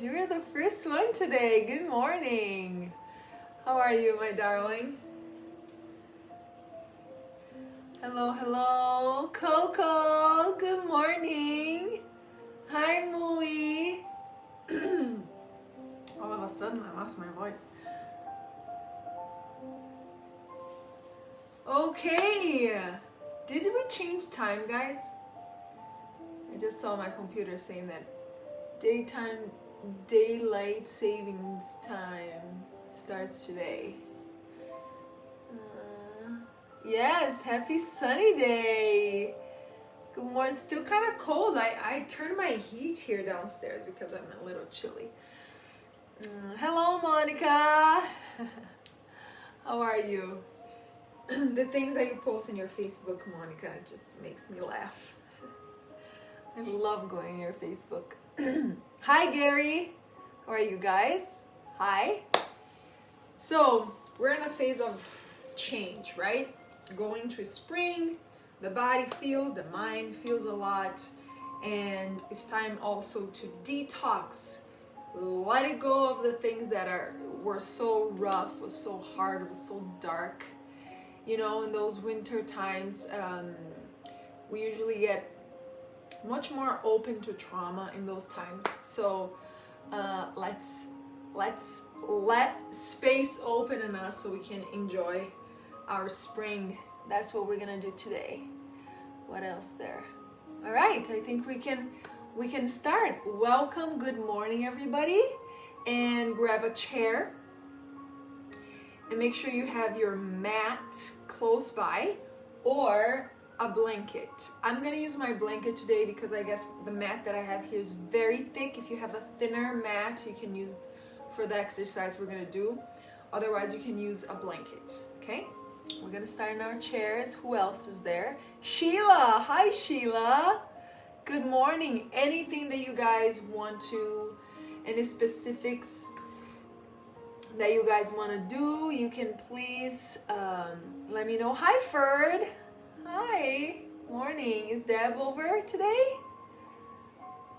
guys, you're the first one today. Good morning. How are you, my darling? Hello, hello, Coco. Good morning. Hi, Mui. All of a sudden, I lost my voice. Okay. Did we change time, guys? I just saw my computer saying that daylight savings time starts today. Yes, happy sunny day. Good morning. Still kind of cold. I turned my heat here downstairs because I'm a little chilly. Hello, Monica. How are you? The things that you post in your Facebook, Monica, just makes me laugh. I love going to your Facebook. Hi, Gary. How are you guys? Hi. So, we're in a phase of change, right? Going to spring, the body feels, the mind feels a lot, and it's time also to detox. Let it go of the things that were so rough, was so hard, was so dark. You know, in those winter times, we usually get much more open to trauma in those times. So let's let space open in us so we can enjoy our spring. That's what we're gonna do today. What else there? All right, I think we can start. Welcome, good morning, everybody, and grab a chair. And make sure you have your mat close by or a blanket. I'm gonna use my blanket today because I guess the mat that I have here is very thick. If you have a thinner mat, you can use for the exercise we're gonna do. Otherwise, you can use a blanket, okay? We're gonna start in our chairs. Who else is there? Sheila, hi Sheila. Good morning. Anything that you guys want to, any specifics that you guys want to do, you can please let me know. Hi Ferd. Hi. Morning. Is Deb over today?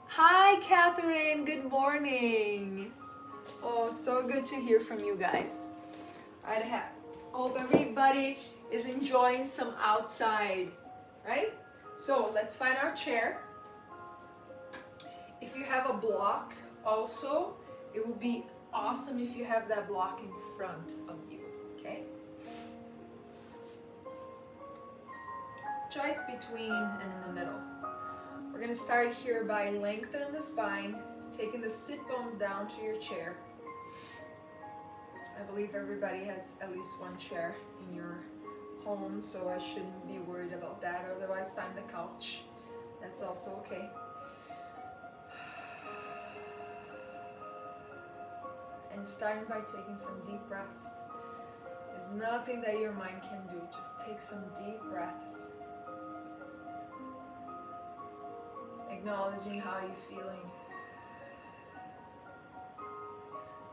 Hi Catherine. Good morning. Oh, so good to hear from you guys. I hope everybody is enjoying some outside, right? So let's find our chair. If you have a block also, it would be awesome if you have that block in front of you, okay? Choice between and in the middle. We're gonna start here by lengthening the spine, taking the sit bones down to your chair. I believe everybody has at least one chair in your home, so I shouldn't be worried about that. Otherwise, find a couch. That's also okay. And starting by taking some deep breaths. There's nothing that your mind can do. Just take some deep breaths. Acknowledging how you're feeling.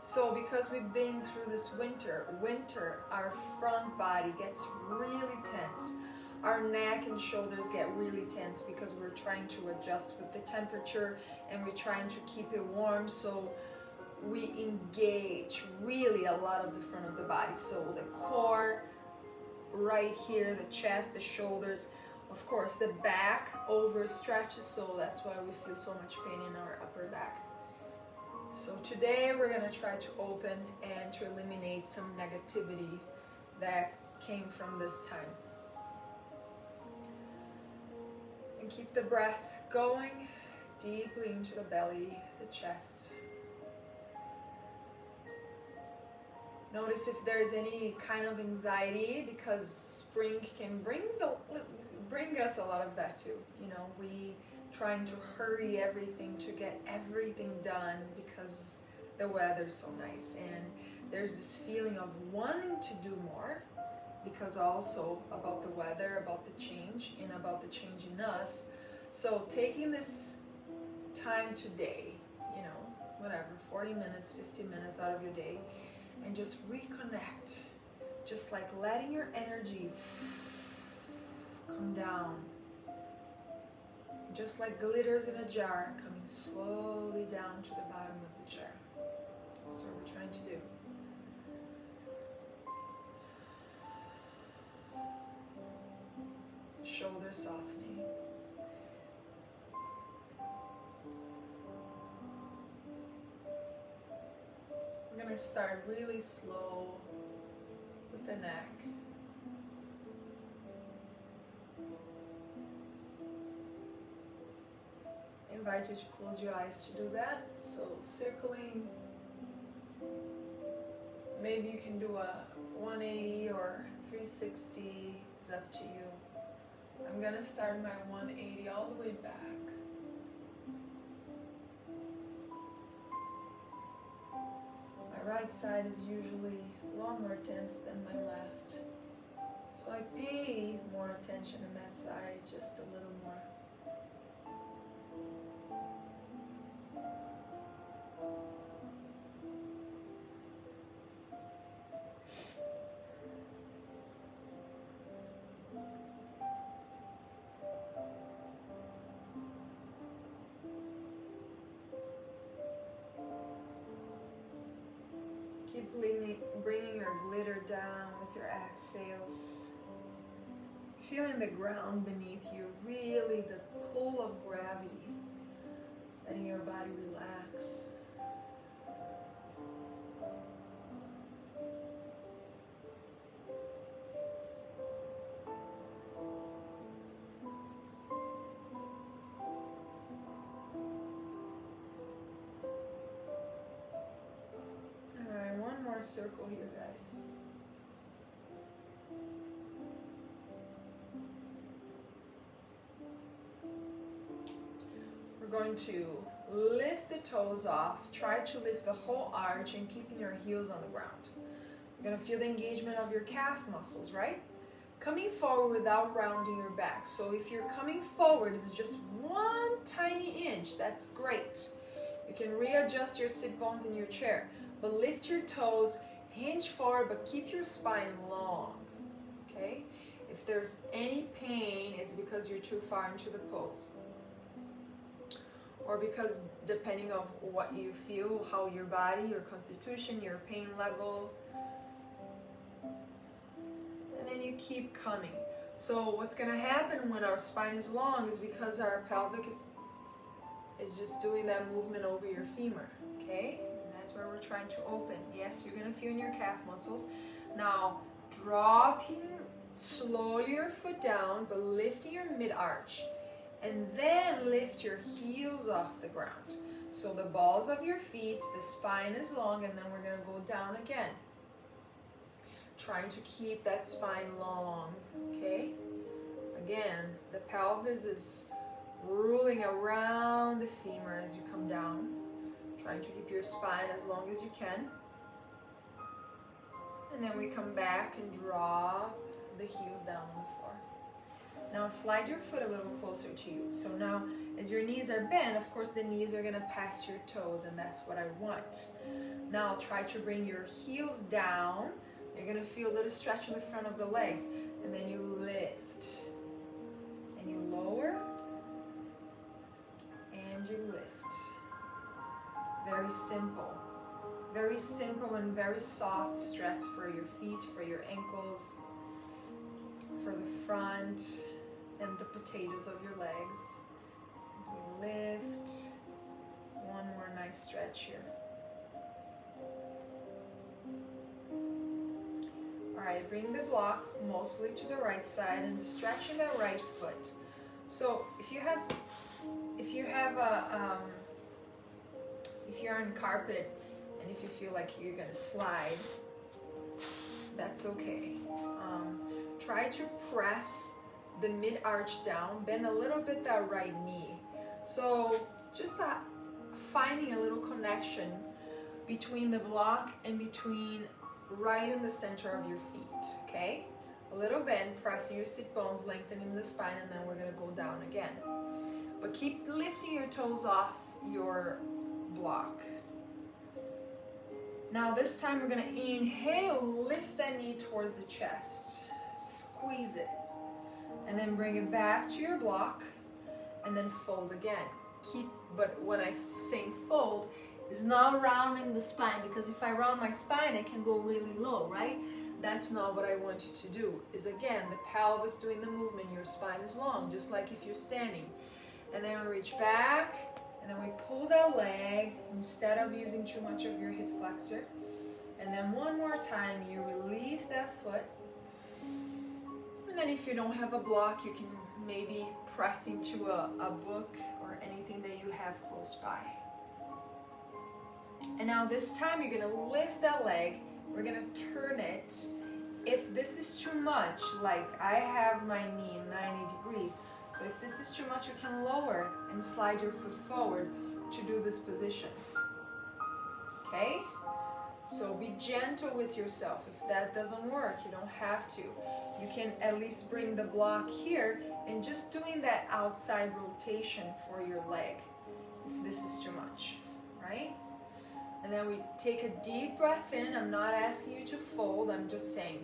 So because we've been through this winter, our front body gets really tense. Our neck and shoulders get really tense because we're trying to adjust with the temperature and we're trying to keep it warm, so we engage really a lot of the front of the body. So the core right here, the chest, the shoulders, of course the back overstretches, so that's why we feel so much pain in our upper back. So today we're going to try to open and to eliminate some negativity that came from this time. And keep the breath going deeply into the belly, the chest. Notice if there's any kind of anxiety, because spring can bring us a lot of that too. You know, we trying to hurry everything to get everything done because the weather's so nice, and there's this feeling of wanting to do more because also about the weather, about the change, and about the change in us. So taking this time today, you know, whatever, 40 minutes, 50 minutes out of your day, and just reconnect, just like letting your energy come down. just like glitters in a jar, coming slowly down to the bottom of the jar. That's what we're trying to do. Shoulder softening. We're going to start really slow with the neck. I invite you to close your eyes to do that. So circling, maybe you can do a 180 or 360, it's up to you. I'm gonna start my 180 all the way back. My right side is usually a lot more tense than my left. So I pay more attention on that side, just a little more. Keep bringing your glitter down with your exhales. Feeling the ground beneath you, really the pull of gravity, letting your body relax. Circle here, guys. We're going to lift the toes off. Try to lift the whole arch and keeping your heels on the ground. You're going to feel the engagement of your calf muscles, right? Coming forward without rounding your back. So if you're coming forward, it's just one tiny inch. That's great. You can readjust your sit bones in your chair. But lift your toes, hinge forward, but keep your spine long, okay? If there's any pain, it's because you're too far into the pose. Or because depending on what you feel, how your body, your constitution, your pain level. And then you keep coming. So what's gonna happen when our spine is long is because our pelvic is just doing that movement over your femur, okay? That's where we're trying to open. Yes, you're gonna feel in your calf muscles. Now, dropping slowly your foot down, but lifting your mid-arch. And then lift your heels off the ground. So the balls of your feet, the spine is long, and then we're gonna go down again. Trying to keep that spine long, okay? Again, the pelvis is ruling around the femur as you come down. Trying to keep your spine as long as you can. And then we come back and drop the heels down on the floor. Now slide your foot a little closer to you. So now as your knees are bent, of course the knees are gonna pass your toes, and that's what I want. Now try to bring your heels down. You're gonna feel a little stretch in the front of the legs, and then you lift. And you lower, and you lift. Very simple and very soft stretch for your feet, for your ankles, for the front and the potatoes of your legs. As we lift, one more nice stretch here. All right, bring the block mostly to the right side and stretching that right foot. So if you're on carpet and if you feel like you're gonna slide, that's okay. Try to press the mid-arch down, bend a little bit that right knee. So just finding a little connection between the block and between right in the center of your feet, okay? A little bend, pressing your sit bones, lengthening the spine, and then we're gonna go down again. But keep lifting your toes off your block. Now this time we're gonna inhale, lift that knee towards the chest, squeeze it, and then bring it back to your block, and then fold again. But when I'm saying fold, it's not rounding the spine, because if I round my spine, I can go really low, right? That's not what I want you to do. Is again, the pelvis doing the movement, your spine is long, just like if you're standing. And then we reach back, and then we pull that leg instead of using too much of your hip flexor. And then one more time, you release that foot. And then if you don't have a block, you can maybe press into a book or anything that you have close by. And now this time you're gonna lift that leg, we're gonna turn it. If this is too much, like I have my knee 90 degrees, so if this is too much, you can lower and slide your foot forward to do this position. Okay? So be gentle with yourself. If that doesn't work, you don't have to. You can at least bring the block here and just doing that outside rotation for your leg if this is too much, right? And then we take a deep breath in. I'm not asking you to fold, I'm just saying,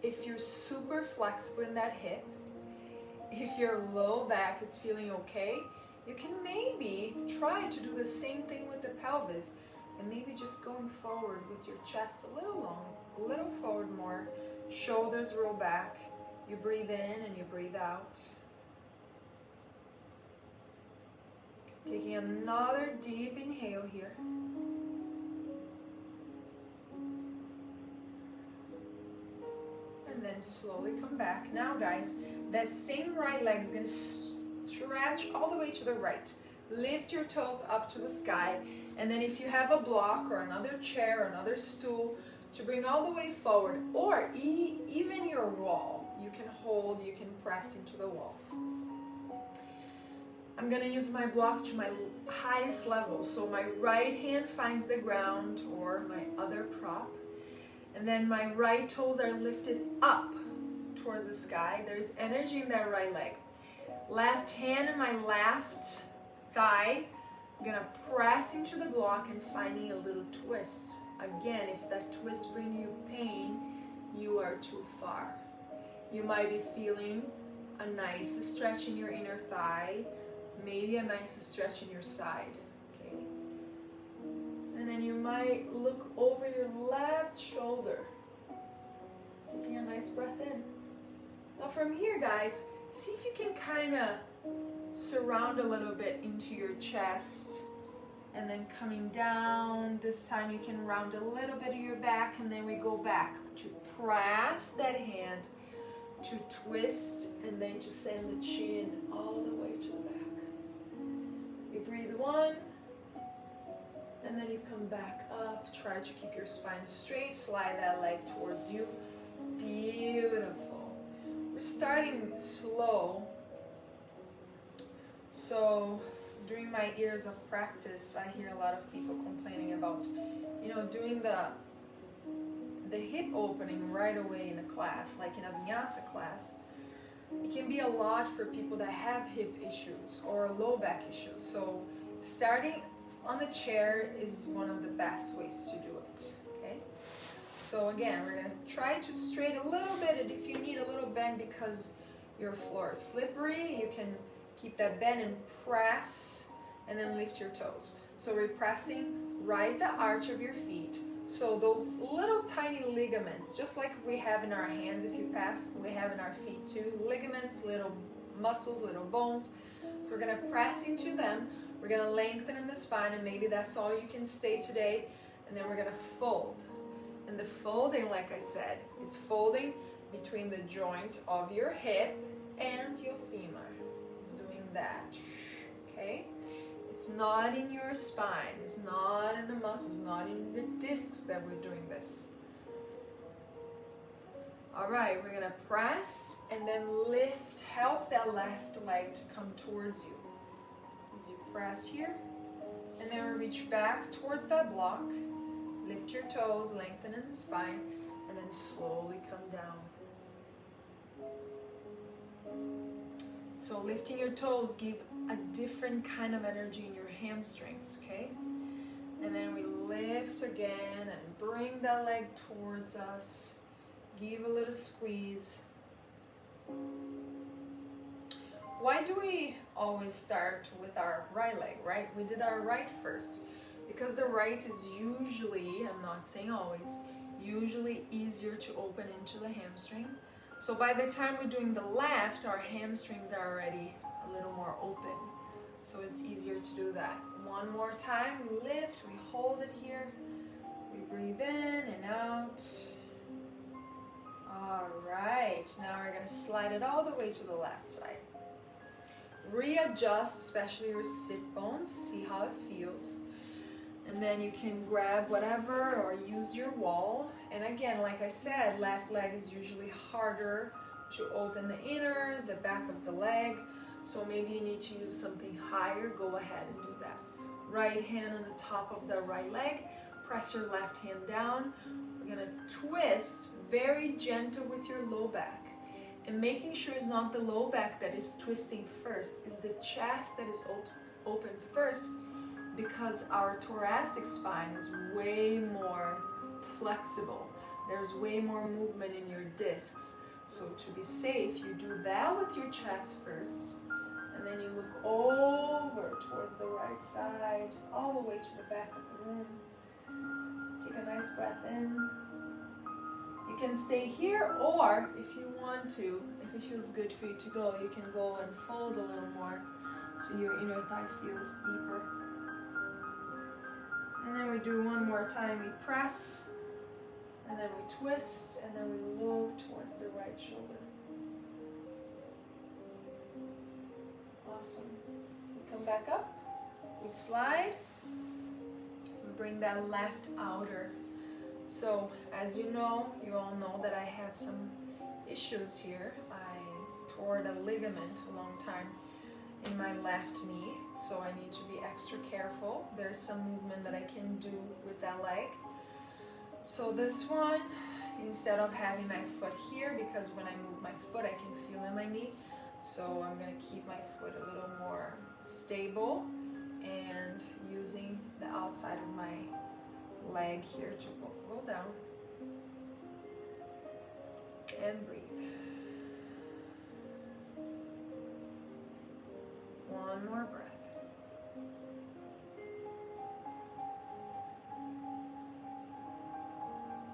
if you're super flexible in that hip, if your low back is feeling okay, you can maybe try to do the same thing with the pelvis, and maybe just going forward with your chest a little long, a little forward more, shoulders roll back, you breathe in and you breathe out. Taking another deep inhale here. And then slowly come back. Now guys, that same right leg is gonna stretch all the way to the right. Lift your toes up to the sky, and then if you have a block or another chair or another stool, to bring all the way forward, or even your wall, you can hold, you can press into the wall. I'm gonna use my block to my highest level, so my right hand finds the ground or my other prop, and then my right toes are lifted up towards the sky. There's energy in that right leg. Left hand and my left thigh, I'm gonna press into the block and finding a little twist. Again, if that twist brings you pain, you are too far. You might be feeling a nice stretch in your inner thigh, maybe a nice stretch in your side, okay? And then you might look over your left shoulder, taking a nice breath in. Now from here, guys, see if you can kind of surround a little bit into your chest, and then coming down. This time you can round a little bit of your back, and then we go back to press that hand, to twist, and then to send the chin all the way to the back. You breathe one, and then you come back up. Try to keep your spine straight, slide that leg towards you. Beautiful. We're starting slow. So during my years of practice, I hear a lot of people complaining about, doing the hip opening right away in a class, like in a vinyasa class. It can be a lot for people that have hip issues or low back issues. So starting on the chair is one of the best ways to do it, okay? So again, we're gonna try to straighten a little bit, and if you need a little bend because your floor is slippery, you can keep that bend and press, and then lift your toes. So we're pressing right the arch of your feet. So those little tiny ligaments, just like we have in our hands, if you pass, we have in our feet too. Ligaments, little muscles, little bones. So we're gonna press into them. We're gonna lengthen in the spine, and maybe that's all you can stay today. And then we're gonna fold. And the folding, like I said, is folding between the joint of your hip and your femur. It's doing that, okay? It's not in your spine, it's not in the muscles, not in the discs that we're doing this. All right, we're gonna press and then lift, help that left leg to come towards you. As you press here, and then we reach back towards that block, lift your toes, lengthen in the spine, and then slowly come down. So lifting your toes give a different kind of energy in your hamstrings, okay? And then we lift again and bring that leg towards us. Give a little squeeze. Why do we always start with our right leg, right? We did our right first because the right is usually, I'm not saying always, usually easier to open into the hamstring. So by the time we're doing the left, our hamstrings are already a little more open. So it's easier to do that. One more time, we lift, we hold it here. We breathe in and out. All right, now we're gonna slide it all the way to the left side. Readjust, especially your sit bones, see how it feels. And then you can grab whatever or use your wall. And again, like I said, left leg is usually harder to open the inner, the back of the leg. So maybe you need to use something higher, go ahead and do that. Right hand on the top of the right leg, press your left hand down. We're gonna twist very gentle with your low back. And making sure it's not the low back that is twisting first, it's the chest that is open first, because our thoracic spine is way more flexible. There's way more movement in your discs. So to be safe, you do that with your chest first, and then you look over towards the right side, all the way to the back of the room. Take a nice breath in. You can stay here, or if you want to, if it feels good for you to go, you can go and fold a little more so your inner thigh feels deeper. And then we do one more time. We press, and then we twist, and then we look towards the right shoulder. Awesome. We come back up, we slide, we bring that left outer. So, as you all know that I have some issues here. I tore the ligament a long time in my left knee, so I need to be extra careful. There's some movement that I can do with that leg. So this one, instead of having my foot here, because when I move my foot I can feel in my knee, so I'm gonna keep my foot a little more stable and using the outside of my leg here to go down and breathe. One more breath.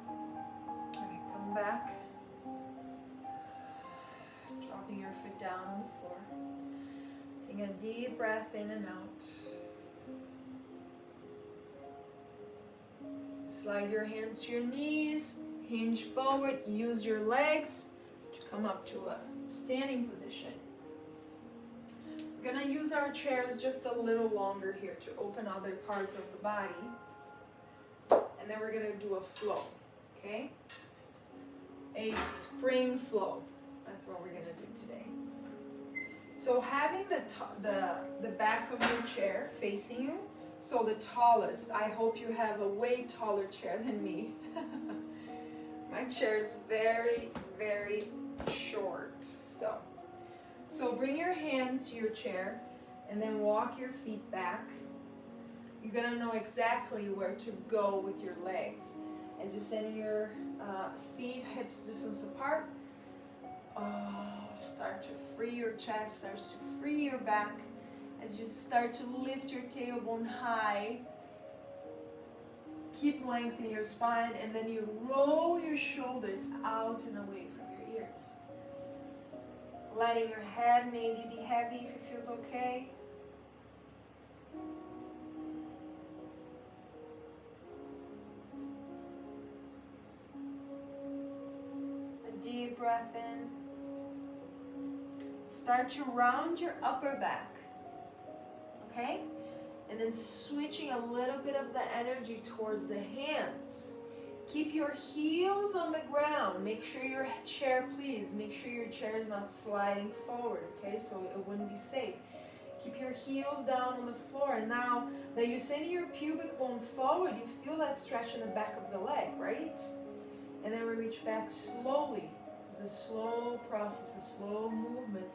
All right, come back. Dropping your foot down on the floor. Taking a deep breath in and out. Slide your hands to your knees, hinge forward, use your legs to come up to a standing position. We're gonna use our chairs just a little longer here to open other parts of the body. And then we're gonna do a flow, okay? A spring flow, that's what we're gonna do today. So having the back of your chair facing you, so the tallest, I hope you have a way taller chair than me. My chair is very, very short. So bring your hands to your chair and then walk your feet back. You're gonna know exactly where to go with your legs. As you send your feet hips distance apart, start to free your chest, start to free your back. As you start to lift your tailbone high, keep lengthening your spine, and then you roll your shoulders out and away from your ears. Letting your head maybe be heavy if it feels okay. A deep breath in. Start to round your upper back. Okay? And then switching a little bit of the energy towards the hands. Keep your heels on the ground. Make sure your chair, please, make sure your chair is not sliding forward, okay? So it wouldn't be safe. Keep your heels down on the floor. And now that you're sending your pubic bone forward, you feel that stretch in the back of the leg, right? And then we reach back slowly. It's a slow process, a slow movement.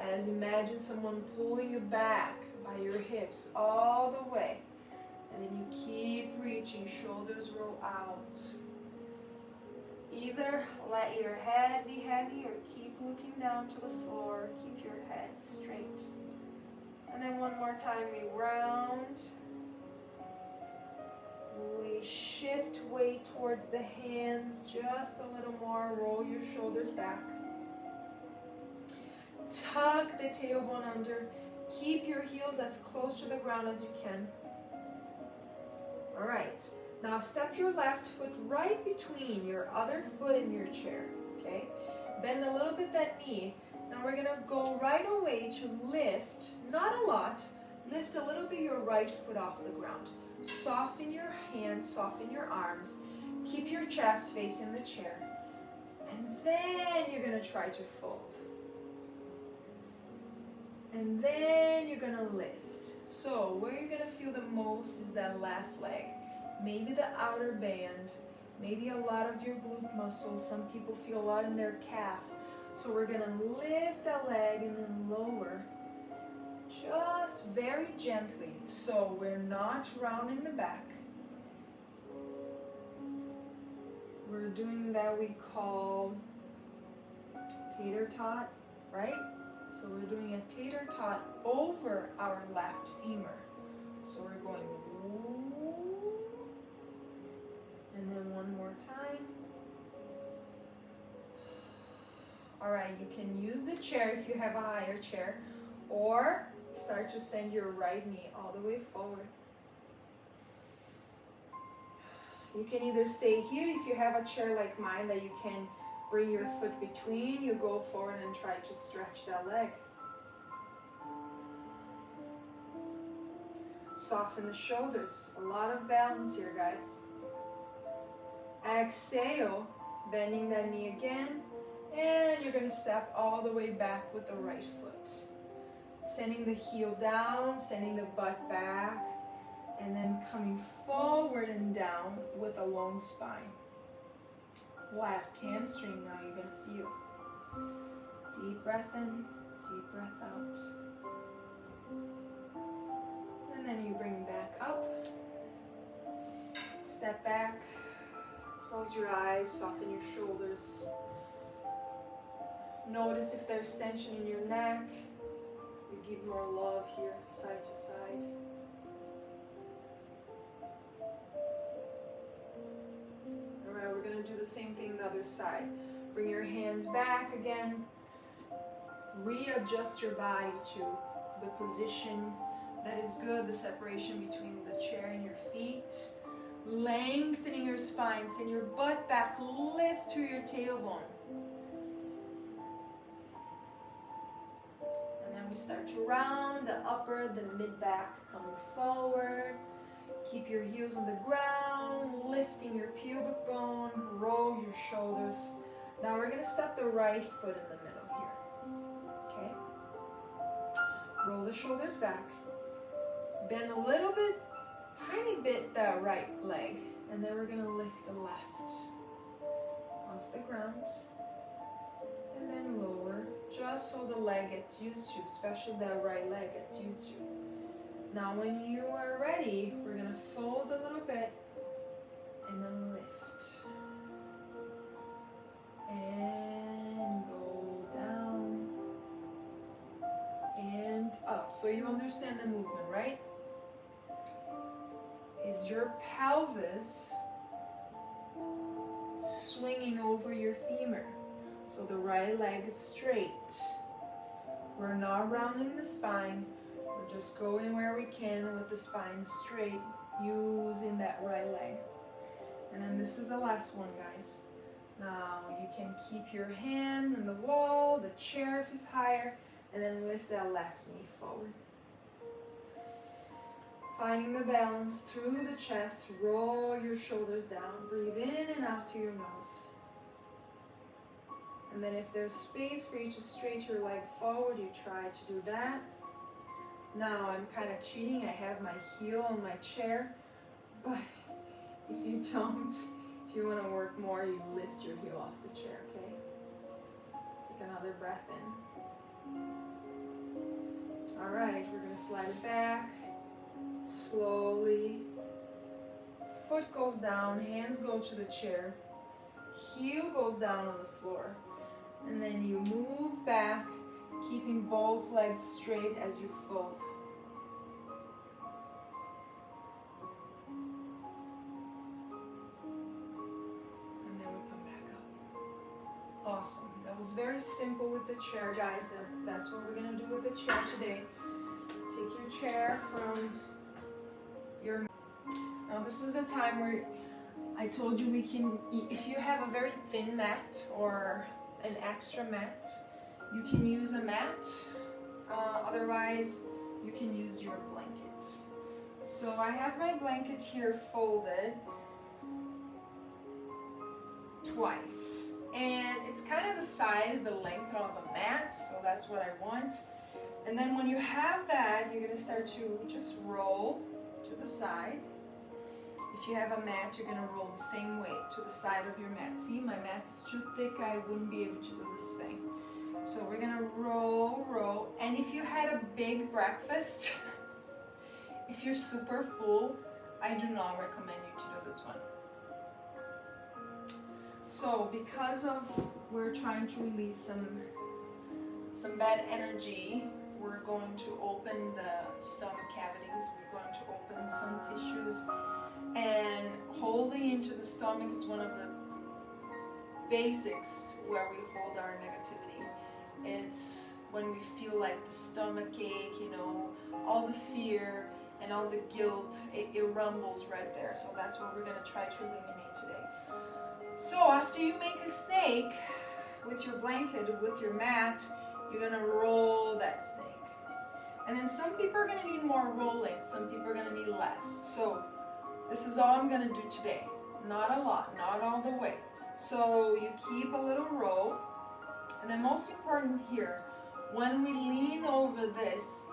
As imagine someone pulling you back by your hips all the way. And then you keep reaching, shoulders roll out. Either let your head be heavy or keep looking down to the floor. Keep your head straight. And then one more time, we round. We shift weight towards the hands just a little more. Roll your shoulders back. Tuck the tailbone under. Keep your heels as close to the ground as you can. All right. Now step your left foot right between your other foot and your chair, okay? Bend a little bit that knee. Now we're gonna go right away to lift, not a lot, lift a little bit your right foot off the ground. Soften your hands, soften your arms. Keep your chest facing the chair. And then you're gonna try to fold. And then you're gonna lift. So where you're gonna feel the most is that left leg. Maybe the outer band, maybe a lot of your glute muscles. Some people feel a lot in their calf. So we're gonna lift that leg and then lower, just very gently. So we're not rounding the back. We're doing that we call tater tot, right? So we're doing a tater tot over our left femur. So we're going and then one more time. All right, you can use the chair if you have a higher chair, or start to send your right knee all the way forward. You can either stay here if you have a chair like mine that you can bring your foot between, you go forward and try to stretch that leg. Soften the shoulders. A lot of balance here, guys. Exhale, bending that knee again, and you're going to step all the way back with the right foot. Sending the heel down, sending the butt back, and then coming forward and down with a long spine. Left hamstring now you're going to feel. Deep breath in, deep breath out. And then you bring back up. Step back. Close your eyes, soften your shoulders. Notice if there's tension in your neck. You give more love here, side to side. All right, we're gonna do the same thing on the other side. Bring your hands back again. Readjust your body to the position that is good, the separation between the chair and your feet. Lengthening your spine, send your butt back, lift through your tailbone. And then we start to round the upper, the mid-back coming forward. Keep your heels on the ground, lifting your pubic bone, roll your shoulders. Now we're gonna step the right foot in the middle here, okay? Roll the shoulders back. Bend a little bit, tiny bit the right leg, and then we're gonna lift the left off the ground and then lower, just so the leg gets used to, especially that right leg gets used to. Now when you are ready, we're gonna fold a little bit and then lift and go down and up. So you understand the movement, right? Is your pelvis swinging over your femur. So the right leg is straight. We're not rounding the spine. We're just going where we can with the spine straight, using that right leg. And then this is the last one, guys. Now you can keep your hand on the wall, the chair if it's higher, and then lift that left knee forward. Finding the balance through the chest, roll your shoulders down, breathe in and out through your nose. And then if there's space for you to straighten your leg forward, you try to do that. Now I'm kind of cheating, I have my heel on my chair, but if you don't, if you want to work more, you lift your heel off the chair, okay? Take another breath in. All right, we're going to slide it back. Slowly, foot goes down, hands go to the chair, heel goes down on the floor. And then you move back, keeping both legs straight as you fold. And then we come back up. Awesome. That was very simple with the chair, guys. That's what we're going to do with the chair today. Take your chair from your... Now this is the time where I told you we can, if you have a very thin mat or an extra mat, you can use a mat. Otherwise, you can use your blanket. So I have my blanket here folded twice. And it's kind of the size, the length of a mat, so that's what I want. And then when you have that, you're going to start to just roll to the side. If you have a mat, you're going to roll the same way to the side of your mat. See, my mat is too thick, I wouldn't be able to do this thing. So we're going to roll. And if you had a big breakfast, if you're super full, I do not recommend you to do this one. So because of we're trying to release some bad energy, we're going to open the stomach cavities, we're going to open some tissues, and holding into the stomach is one of the basics where we hold our negativity. It's when we feel like the stomach ache, you know, all the fear and all the guilt, it rumbles right there. So that's what we're going to try to eliminate today. So after you make a snake with your blanket, with your mat, you're going to roll that snake. And then some people are going to need more rolling, some people are going to need less. So this is all I'm going to do today. Not a lot, not all the way. So you keep a little roll. And then most important here, when we lean over this,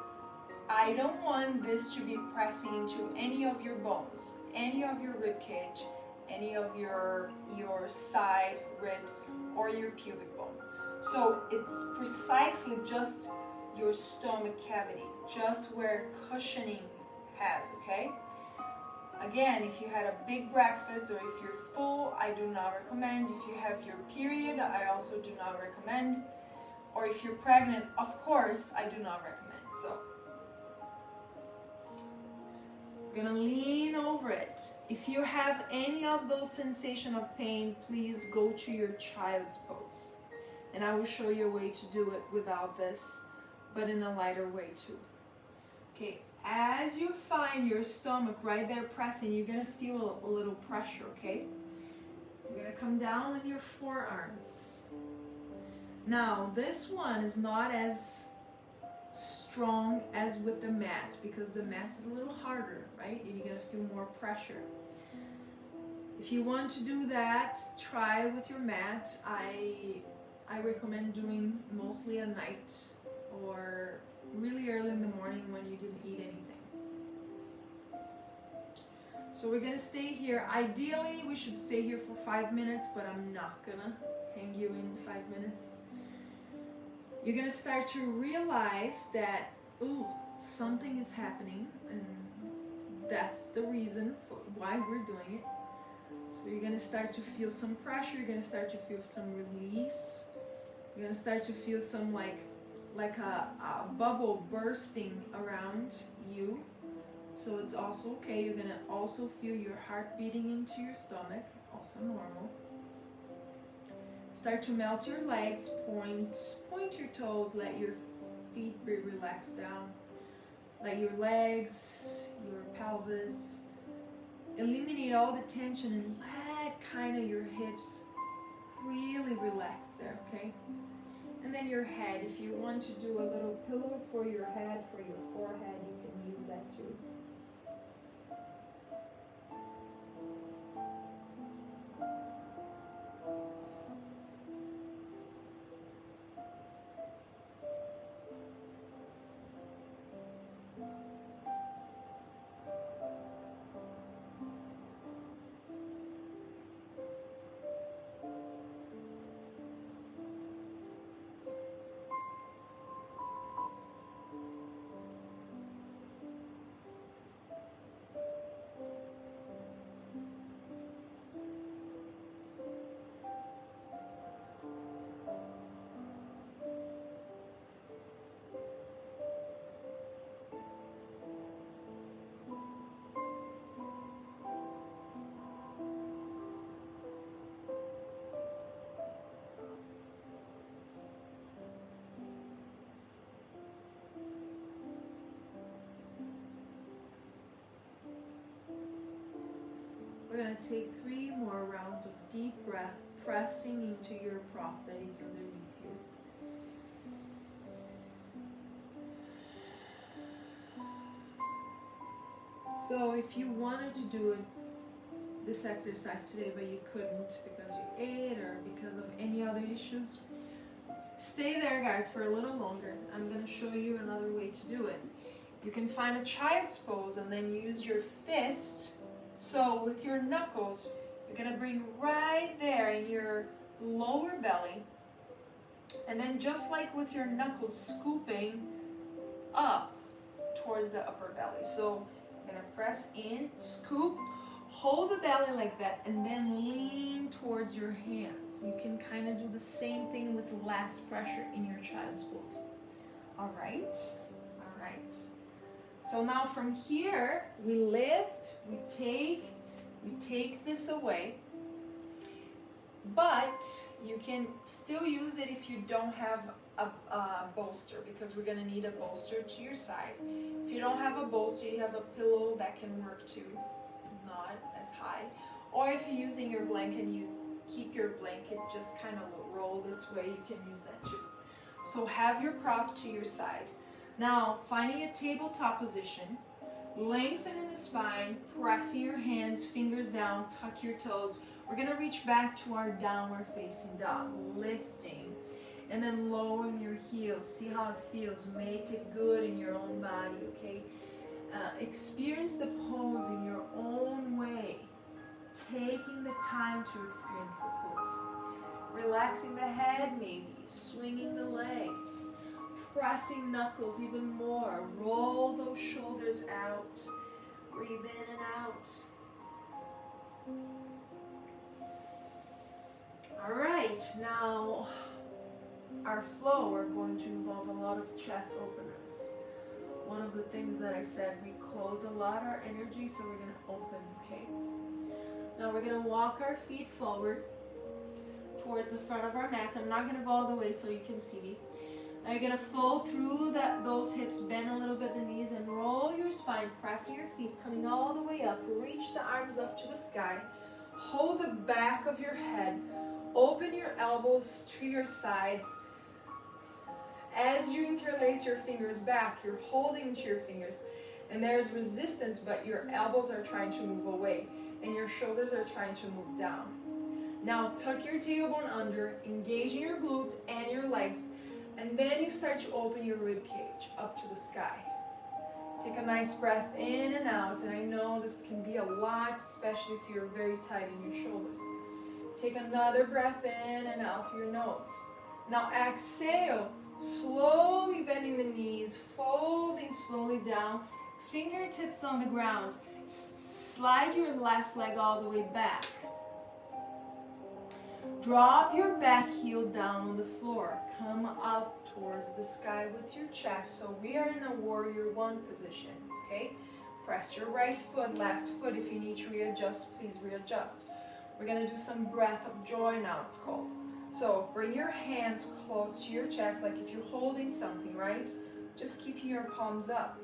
I don't want this to be pressing into any of your bones, any of your rib cage, any of your side ribs or your pubic bone. So it's precisely just your stomach cavity, just where cushioning has, okay? Again, if you had a big breakfast or if you're full, I do not recommend. If you have your period, I also do not recommend. Or if you're pregnant, of course, I do not recommend. So we're gonna lean over it. If you have any of those sensations of pain, please go to your child's pose. And I will show you a way to do it without this, but in a lighter way too. Okay, as you find your stomach right there pressing, you're gonna feel a little pressure, okay? You're gonna come down on your forearms. Now, this one is not as strong as with the mat because the mat is a little harder, right? And you're gonna feel more pressure. If you want to do that, try with your mat. I recommend doing mostly at night or really early in the morning when you didn't eat anything. So we're gonna stay here. Ideally, we should stay here for 5 minutes, but I'm not gonna hang you in 5 minutes. You're gonna start to realize that, ooh, something is happening, and that's the reason for why we're doing it. So you're gonna start to feel some pressure, you're gonna start to feel some release. You're gonna start to feel some like a bubble bursting around you. So it's also okay. You're gonna also feel your heart beating into your stomach, also normal. Start to melt your legs, point your toes, let your feet be relaxed down. Let your legs, your pelvis, eliminate all the tension and let kind of your hips really relax there, okay? And then your head, if you want to do a little pillow for your head, for your forehead, you can use that too. gonna take 3 more rounds of deep breath, pressing into your prop that is underneath you. So if you wanted to do this exercise today but you couldn't because you ate or because of any other issues, stay there guys for a little longer. I'm going to show you another way to do it. You can find a child's pose and then use your fist. So with your knuckles, you're going to bring right there in your lower belly, and then just like with your knuckles, scooping up towards the upper belly. So you're going to press in, scoop, hold the belly like that, and then lean towards your hands. You can kind of do the same thing with less pressure in your child's pose. All right. So now from here, we lift, we take this away, but you can still use it if you don't have a bolster, because we're gonna need a bolster to your side. If you don't have a bolster, you have a pillow that can work too, not as high. Or if you're using your blanket, you keep your blanket just kind of roll this way, you can use that too. So have your prop to your side. Now, finding a tabletop position, lengthening the spine, pressing your hands, fingers down, tuck your toes. We're gonna reach back to our downward facing dog, lifting, and then lowering your heels. See how it feels. Make it good in your own body, okay? Experience the pose in your own way, taking the time to experience the pose. Relaxing the head maybe, swinging the legs, pressing knuckles even more. Roll those shoulders out. Breathe in and out. All right, now our flow, we're going to involve a lot of chest openers. One of the things that I said, we close a lot our energy, so we're gonna open, okay? Now we're gonna walk our feet forward towards the front of our mats. I'm not gonna go all the way so you can see me. Now you're gonna fold through those hips, bend a little bit the knees, and roll your spine, pressing your feet, coming all the way up. Reach the arms up to the sky. Hold the back of your head. Open your elbows to your sides. As you interlace your fingers back, you're holding to your fingers, and there's resistance, but your elbows are trying to move away, and your shoulders are trying to move down. Now tuck your tailbone under, engaging your glutes and your legs, and then you start to open your rib cage up to the sky. Take a nice breath in and out, and I know this can be a lot, especially if you're very tight in your shoulders. Take another breath in and out through your nose. Now exhale, slowly bending the knees, folding slowly down, fingertips on the ground. Slide your left leg all the way back. Drop your back heel down on the floor. Come up towards the sky with your chest. So we are in a warrior one position, okay? Press your right foot, left foot. If you need to readjust, please readjust. We're gonna do some breath of joy now, it's called. So bring your hands close to your chest, like if you're holding something, right? Just keeping your palms up.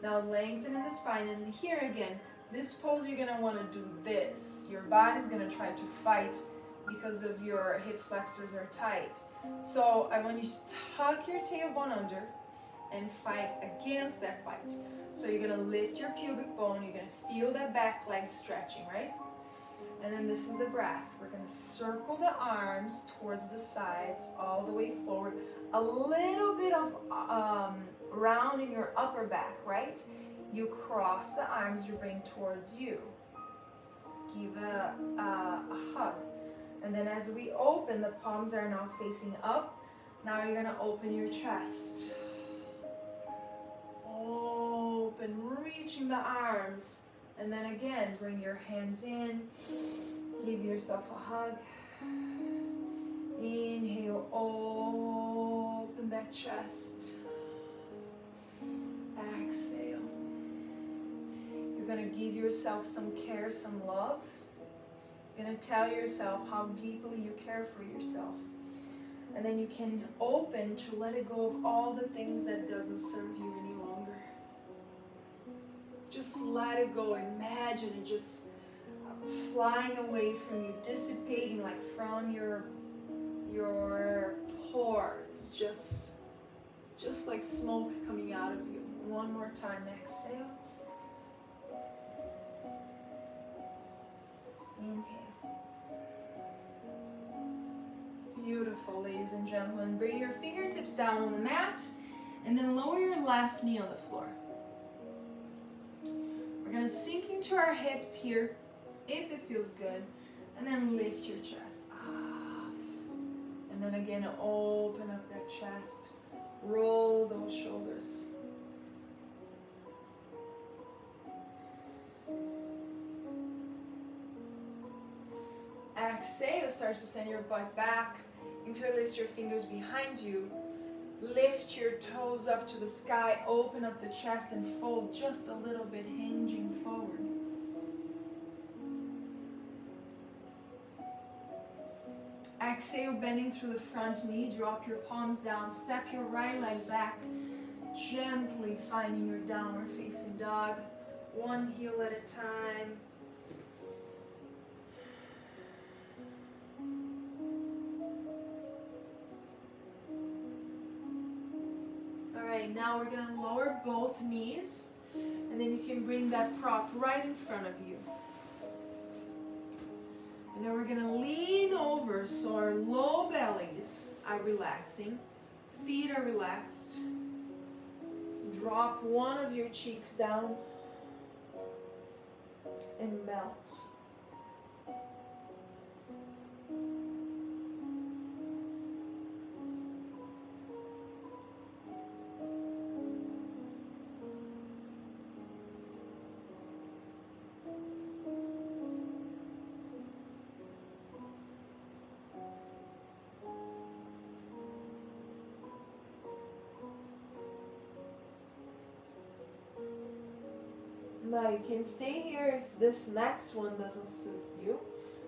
Now lengthening the spine, and here again, this pose you're gonna wanna do this. Your body's gonna try to fight because of your hip flexors are tight. So I want you to tuck your tailbone under and fight against that fight. So you're gonna lift your pubic bone, you're gonna feel that back leg stretching, right? And then this is the breath. We're gonna circle the arms towards the sides, all the way forward. A little bit of round in your upper back, right? You cross the arms, you bring towards you. Give a hug. And then as we open, the palms are now facing up. Now you're gonna open your chest. Open, reaching the arms. And then again, bring your hands in. Give yourself a hug. Inhale, open that chest. Exhale. You're gonna give yourself some care, some love. You're gonna tell yourself how deeply you care for yourself. And then you can open to let it go of all the things that doesn't serve you any longer. Just let it go. Imagine it just flying away from you, dissipating like from your pores, just like smoke coming out of you. One more time, exhale. Inhale. Beautiful, ladies and gentlemen. Bring your fingertips down on the mat and then lower your left knee on the floor. We're gonna sink into our hips here, if it feels good, and then lift your chest up. And then again, open up that chest. Roll those shoulders. Exhale, start to send your butt back. Interlace your fingers behind you. Lift your toes up to the sky. Open up the chest and fold just a little bit, hinging forward. Exhale, bending through the front knee. Drop your palms down. Step your right leg back. Gently finding your downward facing dog. One heel at a time. Alright, now we're going to lower both knees, and then you can bring that prop right in front of you. And then we're going to lean over so our low bellies are relaxing, feet are relaxed. Drop one of your cheeks down and melt. Now you can stay here if this next one doesn't suit you.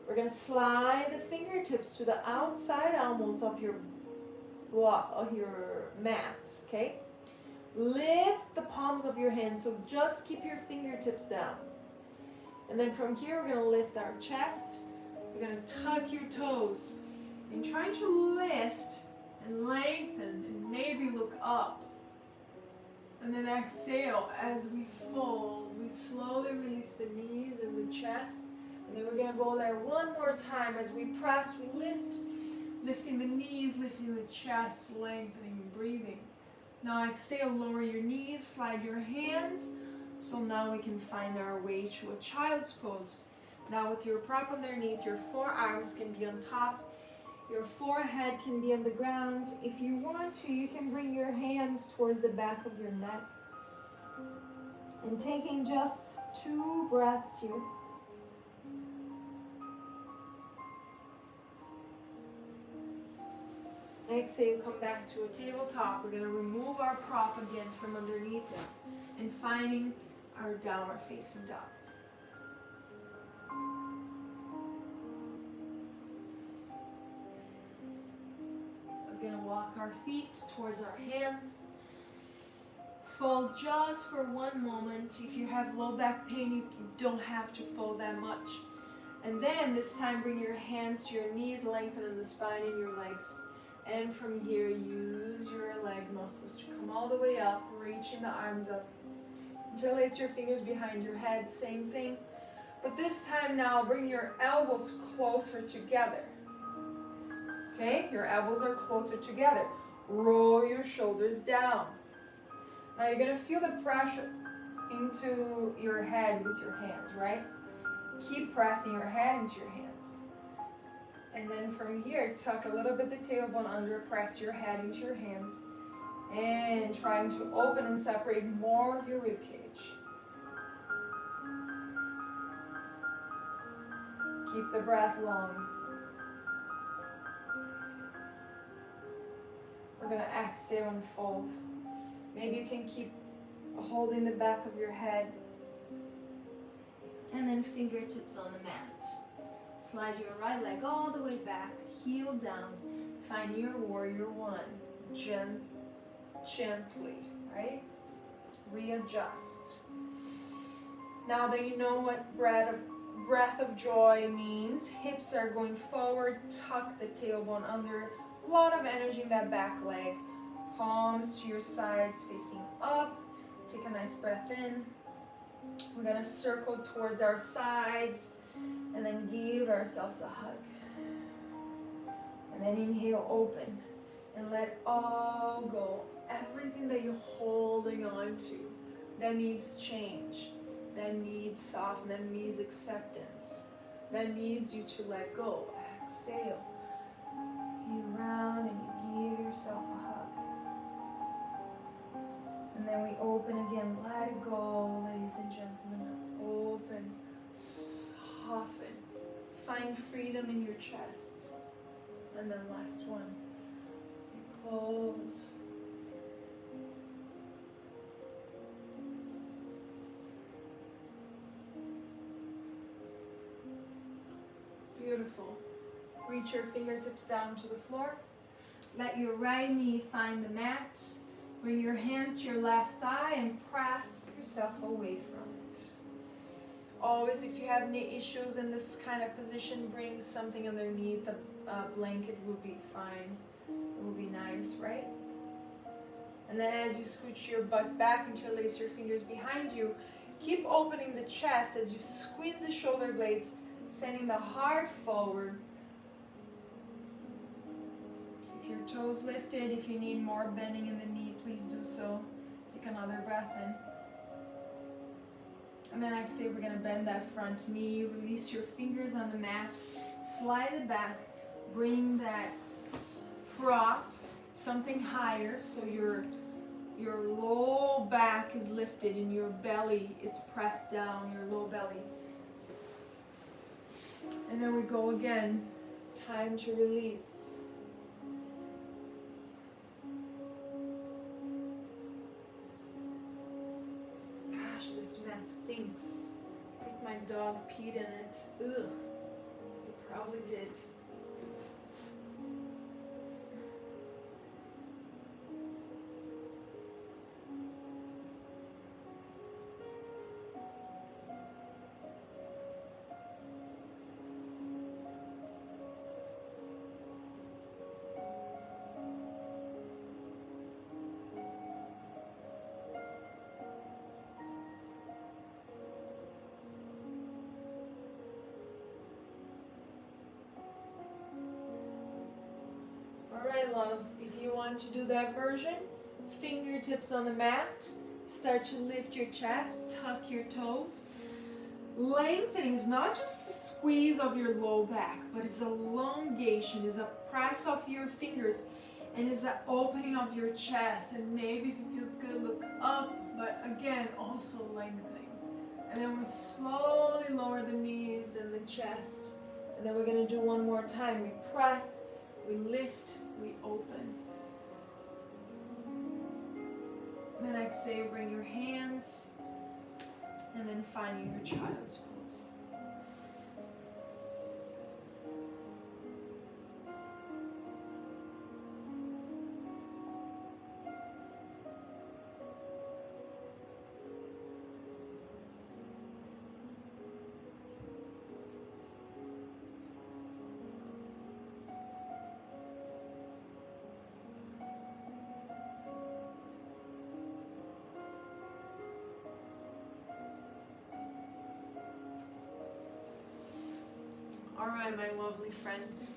We're going to slide the fingertips to the outside almost of your block, of your mat, okay? Lift the palms of your hands, so just keep your fingertips down. And then from here we're going to lift our chest. We're going to tuck your toes and try to lift and lengthen and maybe look up. And then exhale as we fold. We slowly release the knees and the chest. And then we're going to go there one more time. As we press, we lift. Lifting the knees, lifting the chest, lengthening, breathing. Now exhale, lower your knees, slide your hands. So now we can find our way to a child's pose. Now with your prop underneath, your forearms can be on top. Your forehead can be on the ground. If you want to, you can bring your hands towards the back of your neck. And taking just 2 breaths here. Exhale, come back to a tabletop. We're going to remove our prop again from underneath us and finding our downward facing dog. We're going to walk our feet towards our hands. Fold just for one moment. If you have low back pain, you don't have to fold that much. And then this time bring your hands to your knees, lengthen the spine in your legs. And from here, use your leg muscles to come all the way up, reaching the arms up. Interlace your fingers behind your head, same thing. But this time now, bring your elbows closer together. Okay, your elbows are closer together. Roll your shoulders down. Now you're going to feel the pressure into your head with your hands, right? Keep pressing your head into your hands. And then from here, tuck a little bit the tailbone under, press your head into your hands, and trying to open and separate more of your rib cage. Keep the breath long. We're going to exhale and fold. Maybe you can keep holding the back of your head. And then fingertips on the mat. Slide your right leg all the way back, heel down. Find your warrior one. Gently, right? Readjust. Now that you know what breath of joy means hips are going forward, tuck the tailbone under, a lot of energy in that back leg. Palms to your sides facing up. Take a nice breath in. We're gonna circle towards our sides and then give ourselves a hug. And then inhale, open, and let all go. Everything that you're holding on to that needs change, that needs soften, that needs acceptance, that needs you to let go. Exhale. You round and you give yourself a hug. And then we open again. Let it go, ladies and gentlemen. Open, soften. Find freedom in your chest. And then last one. You close. Beautiful. Reach your fingertips down to the floor. Let your right knee find the mat. Bring your hands to your left thigh and press yourself away from it. Always, if you have knee issues in this kind of position, bring something underneath. A blanket would be fine. It would be nice, right? And then as you scooch your butt back, interlace your fingers behind you, keep opening the chest as you squeeze the shoulder blades, sending the heart forward. Keep your toes lifted. If you need more bending in the knee, please do so. Take another breath in. And then exhale, we're gonna bend that front knee, release your fingers on the mat, slide it back, bring that prop something higher so your low back is lifted and your belly is pressed down, your low belly. And then we go again. Time to release. Gosh, this mat stinks. I think my dog peed in it. Ugh. He probably did. Alright, loves, if you want to do that version, fingertips on the mat, start to lift your chest, tuck your toes. Lengthening is not just a squeeze of your low back, but it's elongation, it's a press of your fingers, and it's an opening of your chest. And maybe if it feels good, look up, but again, also lengthening. And then we slowly lower the knees and the chest. And then we're going to do one more time. We press, we lift, we open. Then exhale, bring your hands, and then finding your child's pose. All right, my lovely friends.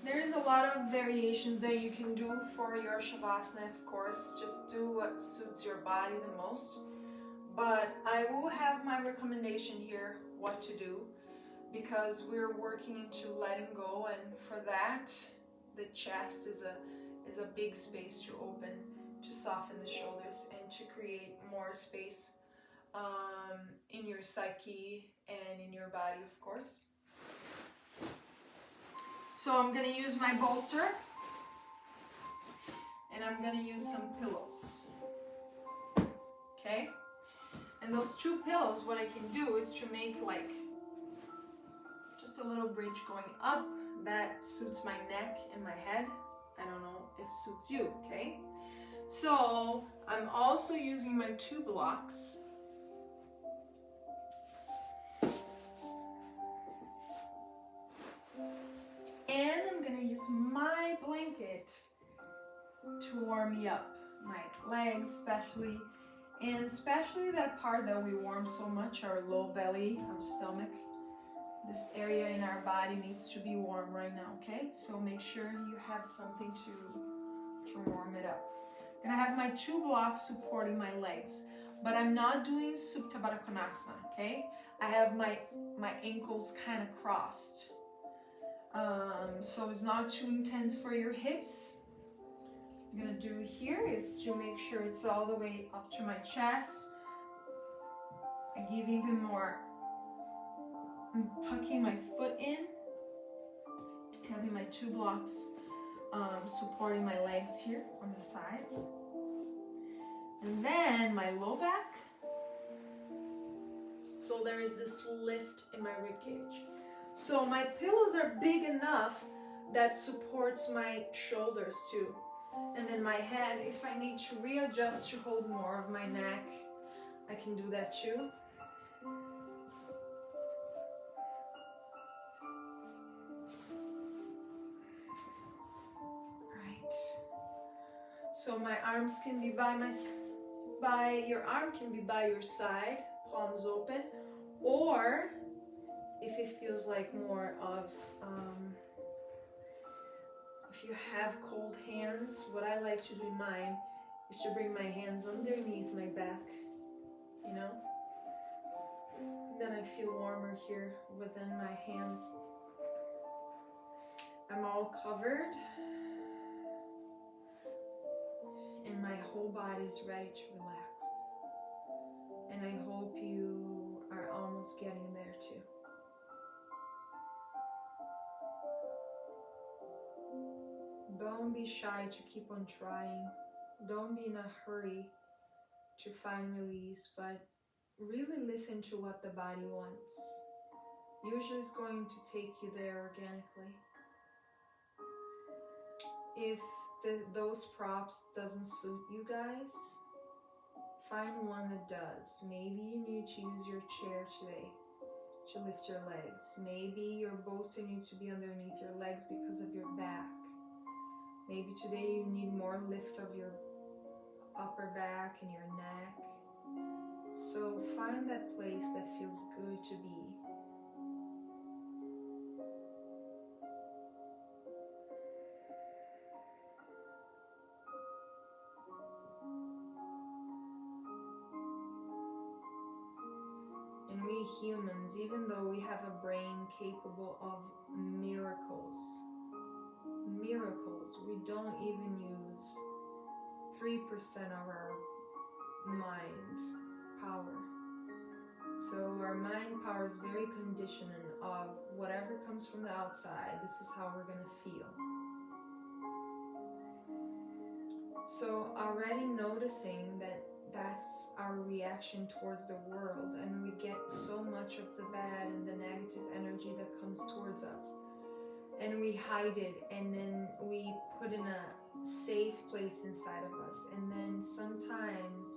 There's a lot of variations that you can do for your Shavasana, of course. Just do what suits your body the most. But I will have my recommendation here, what to do, because we're working into letting go, and for that, the chest is a big space to open, to soften the shoulders, and to create more space in your psyche and in your body, of course. So I'm gonna use my bolster, and I'm gonna use some pillows. Okay? And those two pillows, what I can do is to make like just a little bridge going up. That suits my neck and my head. I don't know if suits you, okay? So I'm also using my 2 blocks. And I'm gonna use my blanket to warm me up, my legs especially, and especially that part that we warm so much, our low belly, our stomach. This area in our body needs to be warm right now, okay? So make sure you have something to warm it up. And I have my 2 blocks supporting my legs, but I'm not doing Supta Baddha Konasana, okay? I have my ankles kind of crossed. So it's not too intense for your hips. I'm gonna do here is to make sure it's all the way up to my chest. I give even more. I'm tucking my foot in, having my 2 blocks supporting my legs here on the sides. And then my low back. So there is this lift in my rib cage. So my pillows are big enough that supports my shoulders too. And then my head, if I need to readjust to hold more of my neck, I can do that too. Right. So my arms can be your arm can be by your side, palms open, or if it feels like more of, if you have cold hands, what I like to do in mine is to bring my hands underneath my back, you know? Then I feel warmer here within my hands. I'm all covered and my whole body is ready to relax. And I hope you are almost getting there too. Don't be shy to keep on trying. Don't be in a hurry to find release, but really listen to what the body wants. Usually it's going to take you there organically. If those props doesn't suit you guys, find one that does. Maybe you need to use your chair today to lift your legs. Maybe your bolster needs to be underneath your legs because of your back. Maybe today you need more lift of your upper back and your neck. So find that place that feels good to be. And we humans, even though we have a brain capable of miracles, we don't even use 3% of our mind power. So our mind power is very conditioned of whatever comes from the outside, this is how we're going to feel. So already noticing that that's our reaction towards the world, and we get so much of the bad and the negative energy that comes towards us. And we hide it, and then we put in a safe place inside of us. And then sometimes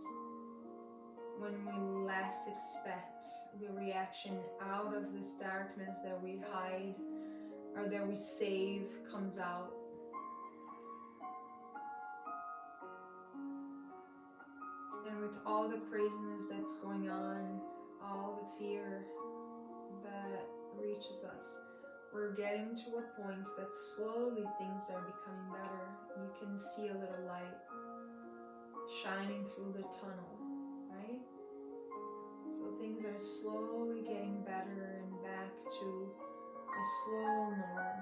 when we less expect, the reaction out of this darkness that we hide or that we save comes out. And with all the craziness that's going on, all the fear that reaches us, we're getting to a point that slowly things are becoming better. You can see a little light shining through the tunnel, right? So things are slowly getting better and back to a slow norm.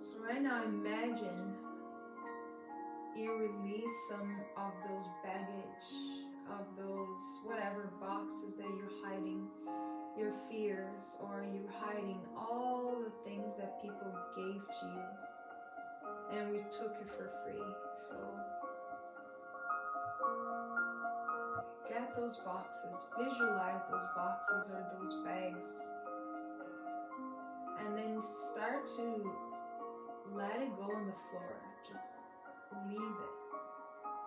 So right now imagine you release some of those baggage, of those whatever boxes that you're hiding, your fears, or you're hiding all the things that people gave to you and we took it for free. So get those boxes, visualize those boxes or those bags, and then start to let it go on the floor. Just leave it.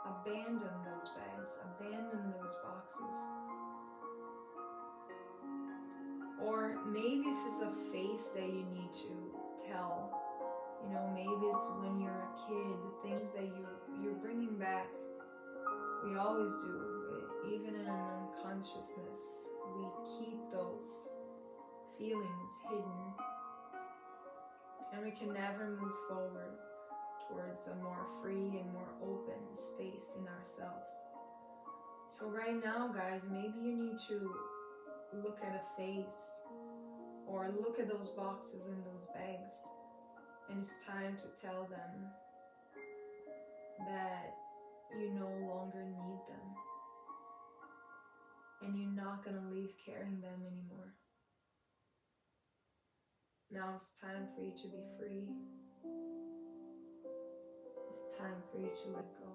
Abandon those bags. Abandon those boxes. Or maybe if it's a face that you need to tell, you know, maybe it's when you're a kid, things that you're bringing back. We always do, even in unconsciousness. We keep those feelings hidden, and we can never move forward towards a more free and more open space in ourselves. So right now, guys, maybe you need to look at a face or look at those boxes in those bags, and it's time to tell them that you no longer need them and you're not going to leave carrying them anymore. Now it's time for you to be free. It's time for you to let go.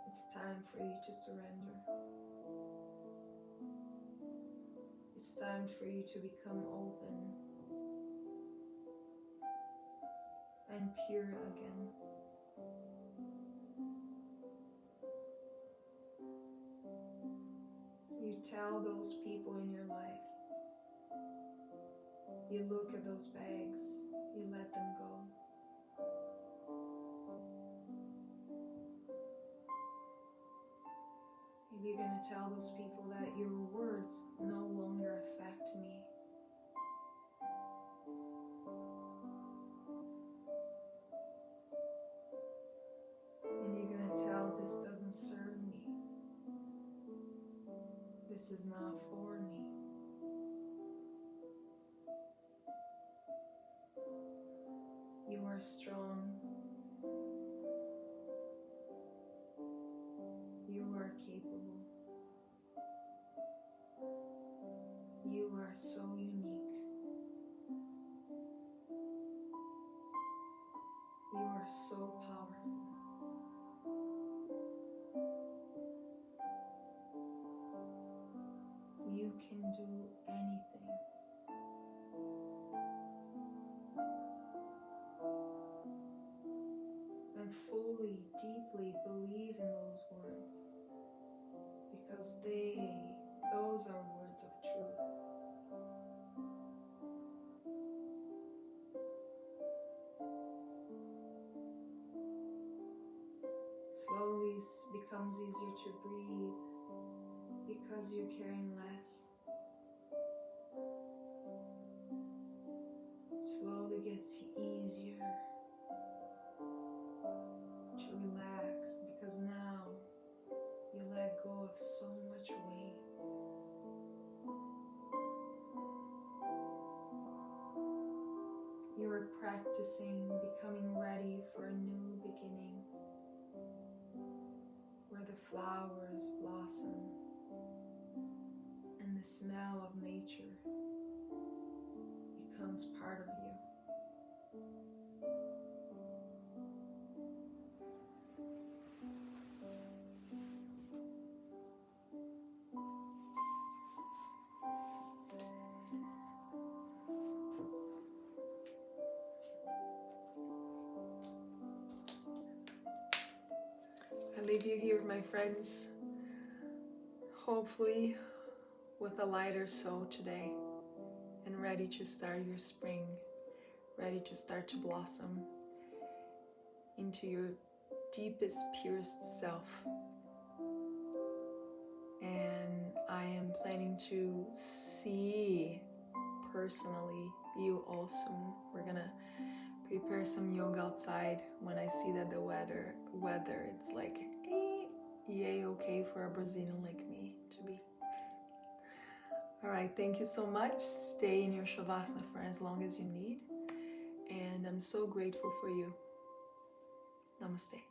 It's time for you to surrender. It's time for you to become open and pure again. You tell those people in your life. You look at those bags. You let them go. Maybe you're going to tell those people that your words no longer affect me. And you're going to tell, this doesn't serve me. This is not for me. You are strong. You are capable. You are so unique. You are so powerful. You can do anything. And fully, deeply believe in those words, because those are words of truth. Slowly it becomes easier to breathe because you're carrying less. Slowly gets easier to relax because now you let go of so much weight. You are practicing becoming ready for a new beginning where the flowers blossom and the smell of nature becomes part of you. I leave you here, my friends, hopefully with a lighter soul today and ready to start your spring, ready to start to blossom into your deepest, purest self. And I am planning to see personally you all soon. We're gonna prepare some yoga outside when I see that the weather it's like yay okay for a Brazilian like me to be. All right, thank you so much. Stay in your Shavasana for as long as you need, and I'm so grateful for you. Namaste.